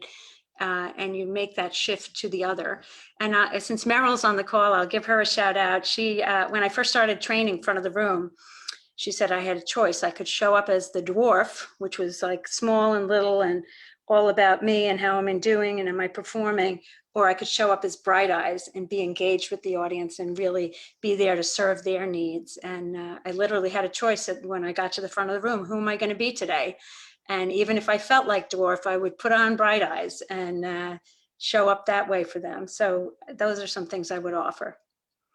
And you make that shift to the other. And since Meryl's on the call, I'll give her a shout out. She, when I first started training front of the room, she said I had a choice. I could show up as the dwarf, which was like small and little and all about me and how I'm doing and am I performing, or I could show up as bright eyes and be engaged with the audience and really be there to serve their needs. And I literally had a choice when I got to the front of the room, who am I going to be today? And even if I felt like dwarf, I would put on bright eyes and show up that way for them. So those are some things I would offer.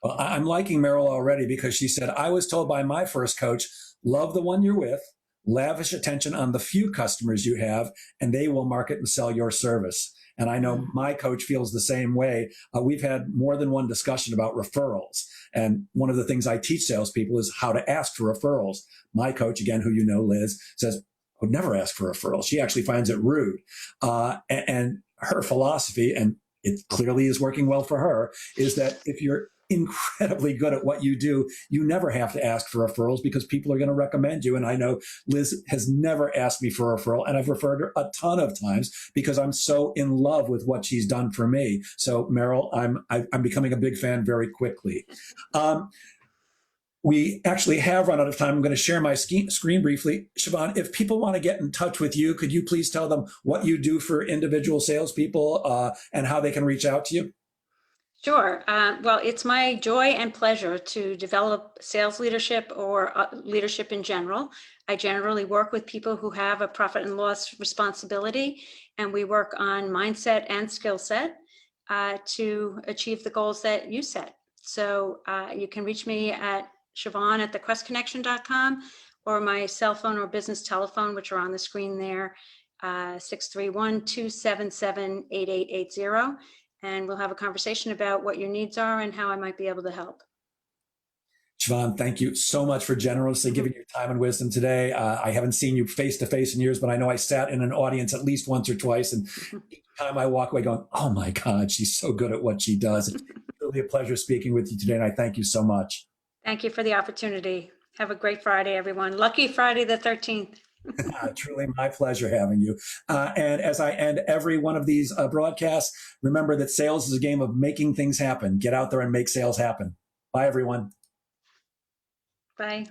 Well, I'm liking Meryl already because she said, I was told by my first coach, love the one you're with, lavish attention on the few customers you have, and they will market and sell your service. And I know my coach feels the same way. We've had more than one discussion about referrals. And one of the things I teach salespeople is how to ask for referrals. My coach, again, who you know, Liz, says, I would never ask for referrals. She actually finds it rude. And her philosophy, and it clearly is working well for her, is that if you're incredibly good at what you do, you never have to ask for referrals because people are going to recommend you. And I know Liz has never asked me for a referral, and I've referred her a ton of times because I'm so in love with what she's done for me. So Meryl, I'm becoming a big fan very quickly. We actually have run out of time. I'm going to share my screen briefly. Siobhan, if people want to get in touch with you, could you please tell them what you do for individual salespeople and how they can reach out to you? Sure. Well, it's my joy and pleasure to develop sales leadership or leadership in general. I generally work with people who have a profit and loss responsibility, and we work on mindset and skill set to achieve the goals that you set. So you can reach me at Siobhan at thequestconnection.com or my cell phone or business telephone, which are on the screen there, 631-277-8880. And we'll have a conversation about what your needs are and how I might be able to help. Siobhan, thank you so much for generously giving your time and wisdom today. I haven't seen you face to face in years, but I know I sat in an audience at least once or twice. And each time I walk away going, oh my God, she's so good at what she does. It's really a pleasure speaking with you today. And I thank you so much. Thank you for the opportunity. Have a great Friday, everyone. Lucky Friday the 13th. Truly my pleasure having you. And as I end every one of these broadcasts, remember that sales is a game of making things happen. Get out there and make sales happen. Bye, everyone. Bye.